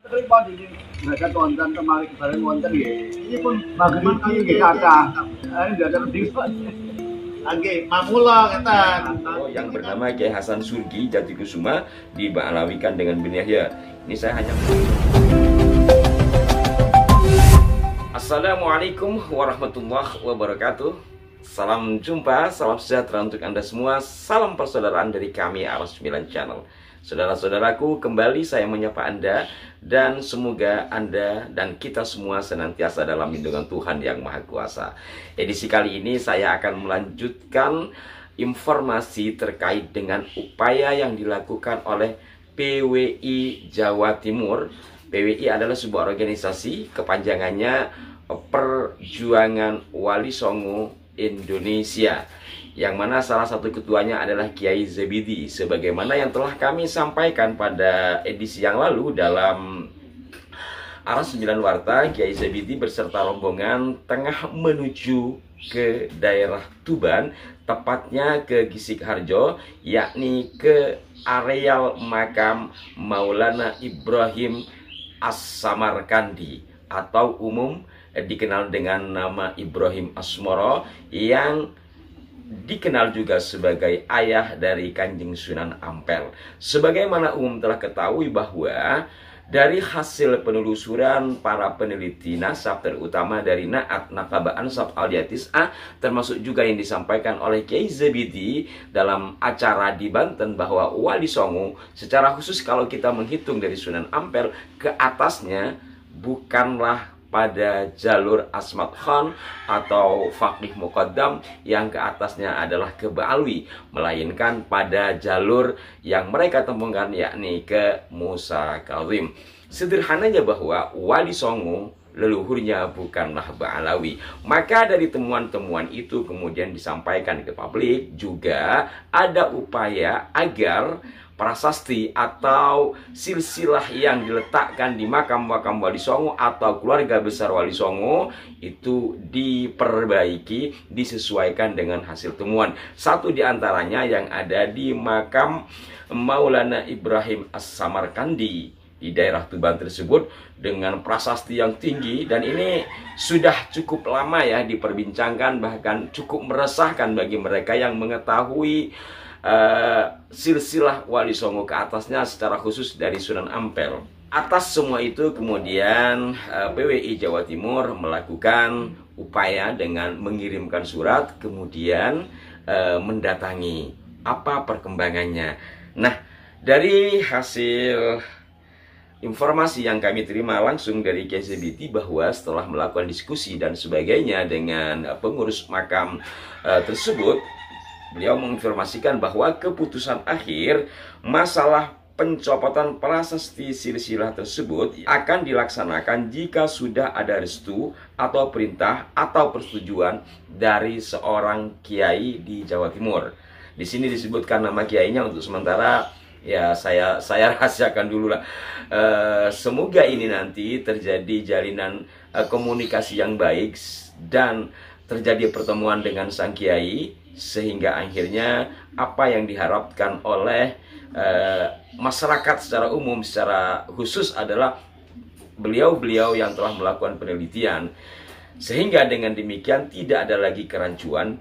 Terima di baca konten kemarin kemarin konten ya. Ini pun maghrib ini kata. Ini tidak ada lebih. Oke, mamula kata. Yang bernama Kiai Hasan Surgi Jatikusuma dibaalawikan dengan bin Yahya. Ini saya hanya. Assalamualaikum warahmatullahi wabarakatuh. Salam jumpa, salam sejahtera untuk Anda semua. Salam persaudaraan dari kami Aras 9 Channel. Saudara-saudaraku, kembali saya menyapa Anda dan semoga Anda dan kita semua senantiasa dalam lindungan Tuhan Yang Maha Kuasa. Edisi kali ini saya akan melanjutkan informasi terkait dengan upaya yang dilakukan oleh PWI Jawa Timur. PWI adalah sebuah organisasi, kepanjangannya Perjuangan Wali Songo Indonesia, yang mana salah satu ketuanya adalah Kiai Zabidi. Sebagaimana yang telah kami sampaikan pada edisi yang lalu dalam Aras 9 Warta, Kiai Zabidi beserta rombongan tengah menuju ke daerah Tuban, tepatnya ke Gisik-Harjo, yakni ke areal makam Maulana Ibrahim As-Samarkandi atau umum dikenal dengan nama Ibrahim Asmoro, yang dikenal juga sebagai ayah dari Kanjeng Sunan Ampel. Sebagaimana umum telah ketahui bahwa dari hasil penelusuran para peneliti nasab, terutama dari Naat Nakaba Ansab Al-Yatis A, termasuk juga yang disampaikan oleh Kiai Zabidi dalam acara di Banten, bahwa Wali Songo secara khusus kalau kita menghitung dari Sunan Ampel ke atasnya bukanlah pada jalur Asmat Khan atau Faqih Muqaddam yang ke atasnya adalah ke Ba'alwi, melainkan pada jalur yang mereka temukan yakni ke Musa Kazim. Sederhananya bahwa Wali Songo leluhurnya bukanlah Ba'alawi. Maka dari temuan-temuan itu kemudian disampaikan ke publik, juga ada upaya agar prasasti atau silsilah yang diletakkan di makam-makam Wali Songo atau keluarga besar Wali Songo itu diperbaiki, disesuaikan dengan hasil temuan. Satu di antaranya yang ada di makam Maulana Ibrahim As-Samarkandi di daerah Tuban tersebut dengan prasasti yang tinggi, dan ini sudah cukup lama ya diperbincangkan, bahkan cukup meresahkan bagi mereka yang mengetahui silsilah Wali Songo ke atasnya, secara khusus dari Sunan Ampel. Atas semua itu kemudian PWI Jawa Timur melakukan upaya dengan mengirimkan surat, kemudian mendatangi apa perkembangannya. Nah, dari hasil informasi yang kami terima langsung dari Kiai Zabidi, bahwa setelah melakukan diskusi dan sebagainya dengan pengurus makam tersebut, beliau menginformasikan bahwa keputusan akhir masalah pencopotan prasasti silsilah tersebut akan dilaksanakan jika sudah ada restu atau perintah atau persetujuan dari seorang kiai di Jawa Timur. Di sini disebutkan nama kiainya, untuk sementara ya saya rahasiakan dulu lah. Semoga ini nanti terjadi jalinan komunikasi yang baik dan terjadi pertemuan dengan sang kiai, sehingga akhirnya apa yang diharapkan oleh masyarakat secara umum, secara khusus adalah beliau-beliau yang telah melakukan penelitian, sehingga dengan demikian tidak ada lagi kerancuan.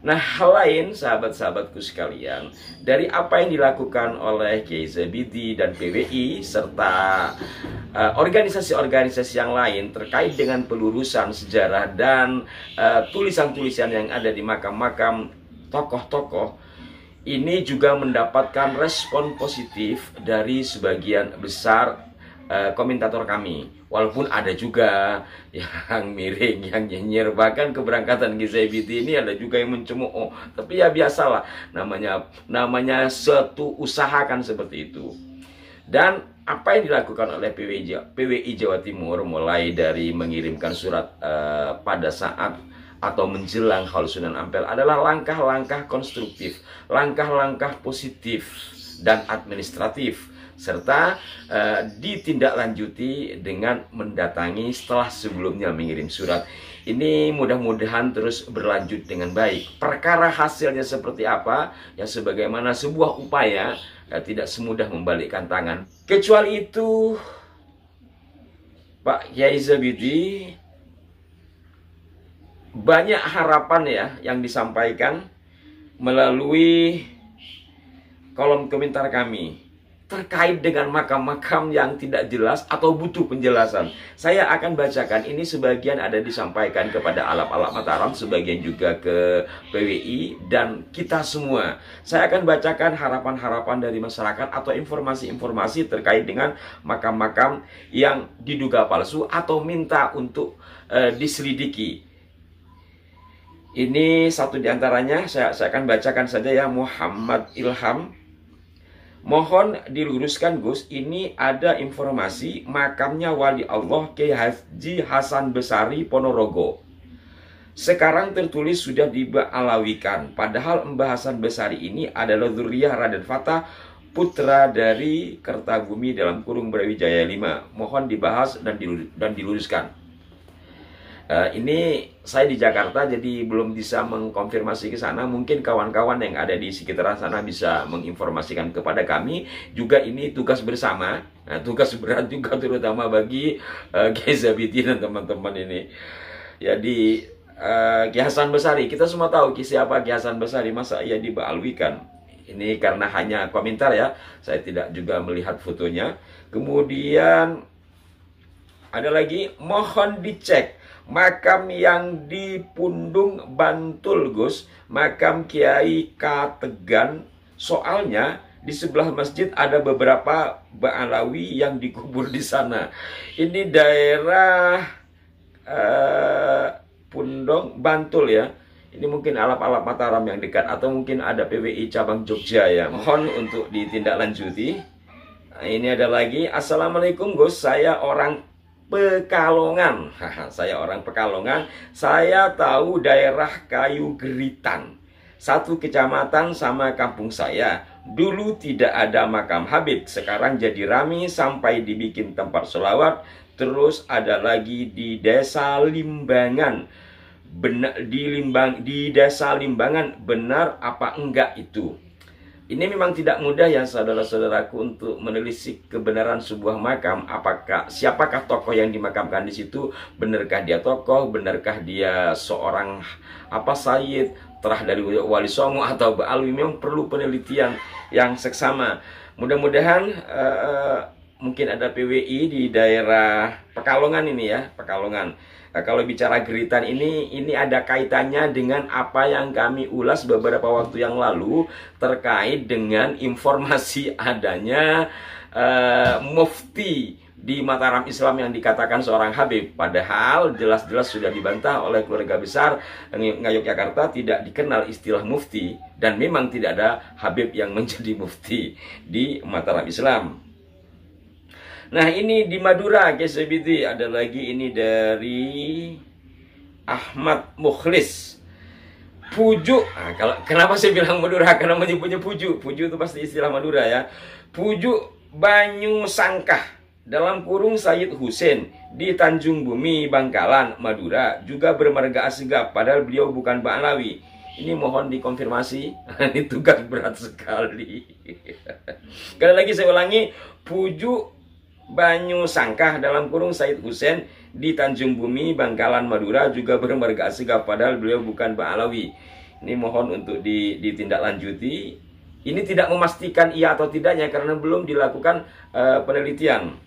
Nah, hal lain sahabat-sahabatku sekalian, dari apa yang dilakukan oleh Kiai Zabidi dan PWI serta organisasi-organisasi yang lain terkait dengan pelurusan sejarah dan tulisan-tulisan yang ada di makam-makam tokoh-tokoh, ini juga mendapatkan respon positif dari sebagian besar komentator kami. Walaupun ada juga yang miring, yang nyinyir, bahkan keberangkatan Kiai Zabidi ini ada juga yang mencemooh. Tapi ya biasalah, namanya suatu usaha kan seperti itu. Dan apa yang dilakukan oleh PWI Jawa Timur, mulai dari mengirimkan surat pada saat atau menjelang Haul Sunan Ampel, adalah langkah-langkah konstruktif, langkah-langkah positif dan administratif, serta ditindaklanjuti dengan mendatangi setelah sebelumnya mengirim surat. Ini mudah-mudahan terus berlanjut dengan baik. Perkara hasilnya seperti apa, ya sebagaimana sebuah upaya, tidak semudah membalikkan tangan. Kecuali itu, Pak Kiai Zabidi, banyak harapan ya yang disampaikan melalui kolom komentar kami terkait dengan makam-makam yang tidak jelas atau butuh penjelasan. Saya akan bacakan, ini sebagian ada disampaikan kepada Alap-Alap Mataram, sebagian juga ke PWI dan kita semua. Saya akan bacakan harapan-harapan dari masyarakat atau informasi-informasi terkait dengan makam-makam yang diduga palsu atau minta untuk diselidiki. Ini satu diantaranya, saya akan bacakan saja ya. Muhammad Ilham, mohon diluruskan Gus, ini ada informasi makamnya Wali Allah Kiai Haji Hasan Besari Ponorogo. Sekarang tertulis sudah dialawikan, padahal Mbah Hasan Besari ini adalah zuriyah Raden Fatah, putra dari Kertabumi dalam kurung Brawijaya 5. Mohon dibahas dan diluruskan. Ini saya di Jakarta, jadi belum bisa mengkonfirmasi ke sana. Mungkin kawan-kawan yang ada di sekitaran sana bisa menginformasikan kepada kami. Juga ini tugas bersama, tugas berat juga terutama bagi Kiai Zabidi dan teman-teman ini. Jadi Kiai Hasan Besari, kita semua tahu siapa Kiai Hasan Besari, masa ia dibalwikan. Ini karena hanya komentar ya, saya tidak juga melihat fotonya. Kemudian ada lagi, mohon dicek makam yang di Pundung Bantul Gus, makam Kiai K. Tegan. Soalnya di sebelah masjid ada beberapa Ba'alawi yang dikubur di sana. Ini daerah Pundung Bantul ya. Ini mungkin Alap-Alap Mataram yang dekat, atau mungkin ada PWI cabang Jogja ya. Mohon untuk ditindaklanjuti. Ini ada lagi, assalamualaikum Gus, saya orang Pekalongan. Saya orang Pekalongan. Saya tahu daerah Kayu Geritan, satu kecamatan sama kampung saya. Dulu tidak ada makam Habib, sekarang jadi rame sampai dibikin tempat sholawat. Terus ada lagi di Desa Limbangan. Di Desa Limbangan, benar apa enggak itu? Ini memang tidak mudah ya saudara-saudaraku untuk menelisik kebenaran sebuah makam. Siapakah tokoh yang dimakamkan di situ? Benarkah dia tokoh? Benarkah dia seorang sayyid, terah dari Wali Songo atau Ba'alwi? Memang perlu penelitian yang seksama. Mudah-mudahan mungkin ada PWI di daerah Pekalongan ini ya, Pekalongan. Kalau bicara Geritan ini ada kaitannya dengan apa yang kami ulas beberapa waktu yang lalu terkait dengan informasi adanya mufti di Mataram Islam yang dikatakan seorang Habib. Padahal jelas-jelas sudah dibantah oleh keluarga besar Ngayogyakarta, tidak dikenal istilah mufti, dan memang tidak ada Habib yang menjadi mufti di Mataram Islam. Nah, ini di Madura, Kiai Zabidi. Ada lagi ini dari Ahmad Mukhlis. Pujuk. Nah, kenapa saya bilang Madura? Karena menyebutnya Pujuk. Pujuk itu pasti istilah Madura ya. Pujuk Banyu Sangkah dalam kurung Sayyid Hussein di Tanjung Bumi, Bangkalan, Madura, juga bermarga Asegaf, padahal beliau bukan Ba'alawi. Ini mohon dikonfirmasi. Ini tugas berat sekali. Sekali lagi saya ulangi, Pujuk Banyu Sangkah dalam kurung Sayyid Hussein di Tanjung Bumi, Bangkalan, Madura, juga bermarga Asegaf, padahal beliau bukan Ba'alawi. Ini mohon untuk ditindaklanjuti. Ini tidak memastikan iya atau tidaknya karena belum dilakukan penelitian.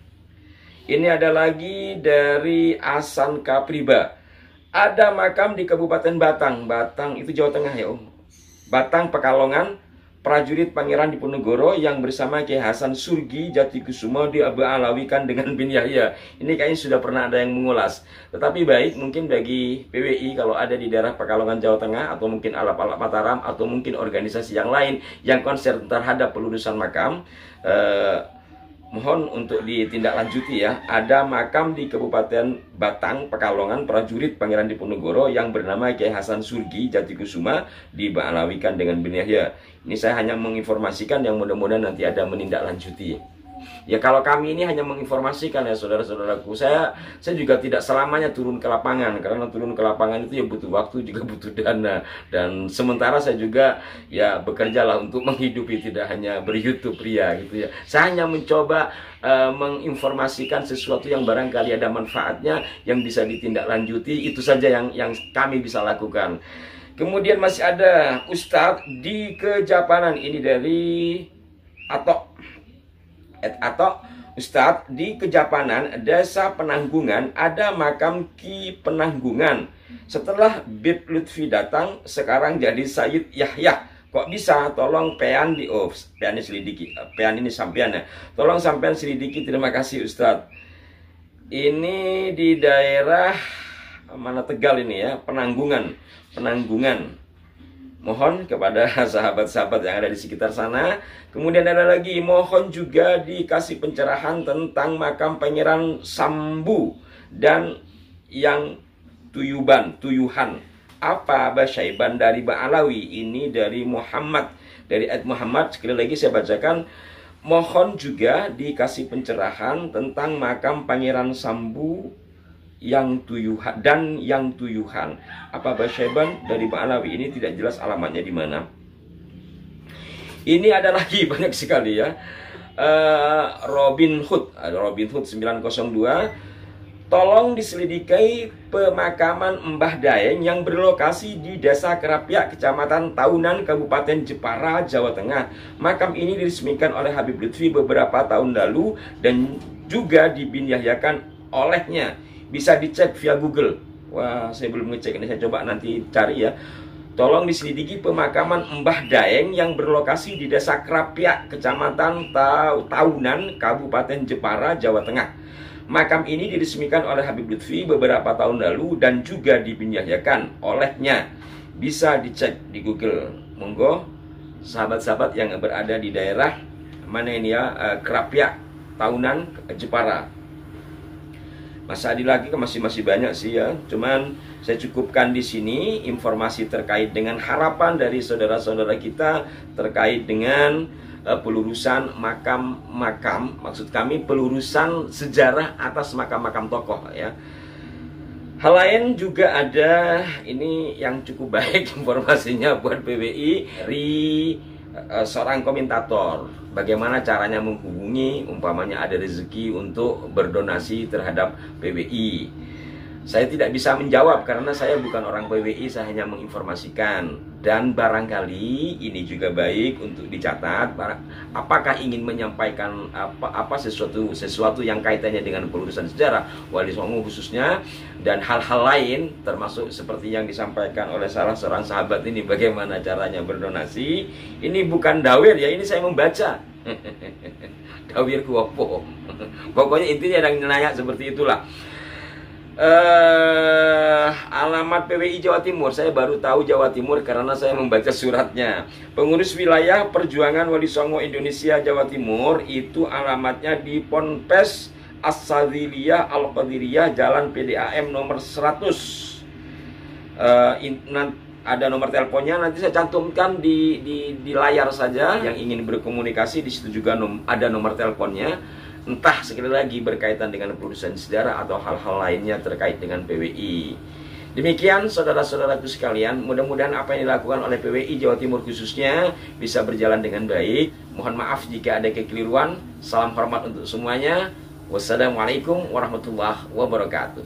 Ini ada lagi dari Asan Kapriba. Ada makam di Kabupaten Batang. Batang itu Jawa Tengah ya Om. Batang, Pekalongan, prajurit Pangeran Diponegoro yang bersama Kiai Hasan Surgi Jatikusumo dialawikan dengan bin Yahya. Ini kayaknya sudah pernah ada yang mengulas. Tetapi baik, mungkin bagi PWI kalau ada di daerah Pekalongan Jawa Tengah, atau mungkin Alap-Alap Mataram, atau mungkin organisasi yang lain yang konsen terhadap pelurusan makam, mohon untuk ditindaklanjuti ya. Ada makam di Kabupaten Batang, Pekalongan, prajurit Pangeran Diponegoro yang bernama Kiai Hasan Surgi Jatikusuma dialawikan dengan bin Yahya. Ini saya hanya menginformasikan, yang mudah-mudahan nanti ada menindaklanjuti. Ya kalau kami ini hanya menginformasikan ya saudara-saudaraku. Saya juga tidak selamanya turun ke lapangan, karena turun ke lapangan itu ya butuh waktu, juga butuh dana. Dan sementara saya juga ya bekerjalah untuk menghidupi, tidak hanya ber-YouTube pria gitu ya. Saya hanya mencoba menginformasikan sesuatu yang barangkali ada manfaatnya, yang bisa ditindaklanjuti. Itu saja yang kami bisa lakukan. Kemudian masih ada Ustadz di Kejapanan, ini dari Atok. Ustadz di Kejapanan, Desa Penanggungan, ada makam Ki Penanggungan. Setelah Bib Lutfi datang, sekarang jadi Sayyid Yahya. Kok bisa? Tolong pean ini selidiki. Pean ini sampean ya. Tolong sampean selidiki. Terima kasih Ustadz. Ini di daerah mana, Tegal ini ya, Penanggungan. Mohon kepada sahabat-sahabat yang ada di sekitar sana. Kemudian ada lagi, mohon juga dikasih pencerahan tentang makam Pangeran Sambu dan yang Tuyuhan. Apa Basyaiban dari Ba'alawi? Ini dari Muhammad, dari Ed Muhammad. Sekali lagi saya bacakan, mohon juga dikasih pencerahan tentang makam Pangeran Sambu yang Tuyuhan. Apa Basyaiban dari Ba'alawi? Ini tidak jelas alamatnya di mana. Ini ada lagi banyak sekali ya. Robin Hood 902. Tolong diselidiki pemakaman Mbah Daeng yang berlokasi di Desa Kerapiak, Kecamatan Taunan, Kabupaten Jepara, Jawa Tengah. Makam ini diresmikan oleh Habib Lutfi beberapa tahun lalu dan juga dibinyayakan olehnya. Bisa dicek via Google. Wah, saya belum ngecek ini, saya coba nanti cari ya. Tolong diselidiki pemakaman Mbah Daeng yang berlokasi di Desa Kerapiak, Kecamatan Taunan, Kabupaten Jepara, Jawa Tengah. Makam ini diresmikan oleh Habib Lutfi beberapa tahun lalu dan juga dibinyayakan olehnya. Bisa dicek di Google. Monggo sahabat-sahabat yang berada di daerah mana ini ya, Kerapiak, Taunan, Jepara. Masih ada lagi, masih banyak sih ya. Cuman saya cukupkan di sini informasi terkait dengan harapan dari saudara-saudara kita terkait dengan pelurusan makam-makam, maksud kami pelurusan sejarah atas makam-makam tokoh ya. Hal lain juga ada, ini yang cukup baik informasinya buat PWI dari seorang komentator. Bagaimana caranya menghubungi, umpamanya ada rezeki untuk berdonasi terhadap PWI. Saya tidak bisa menjawab karena saya bukan orang PWI, saya hanya menginformasikan. Dan barangkali ini juga baik untuk dicatat, apakah ingin menyampaikan apa sesuatu yang kaitannya dengan pelurusan sejarah Wali Songo khususnya, dan hal-hal lain termasuk seperti yang disampaikan oleh salah seorang sahabat ini, bagaimana caranya berdonasi. Ini bukan dawir ya, ini saya membaca. Dawir kuopo. Pokoknya intinya yang nanya seperti itulah. Alamat PWI Jawa Timur, saya baru tahu Jawa Timur karena saya membaca suratnya. Pengurus wilayah Perjuangan Wali Songo Indonesia Jawa Timur, itu alamatnya di Ponpes As-Sadiliyah Al-Qadiriyah, Jalan PDAM nomor 100. Ada nomor teleponnya, nanti saya cantumkan di layar saja. Yang ingin berkomunikasi, di situ juga ada nomor teleponnya. Entah sekali lagi berkaitan dengan pelurusan sejarah atau hal-hal lainnya terkait dengan PWI. Demikian saudara-saudaraku sekalian, mudah-mudahan apa yang dilakukan oleh PWI Jawa Timur khususnya bisa berjalan dengan baik. Mohon maaf jika ada kekeliruan. Salam hormat untuk semuanya. Wassalamualaikum warahmatullahi wabarakatuh.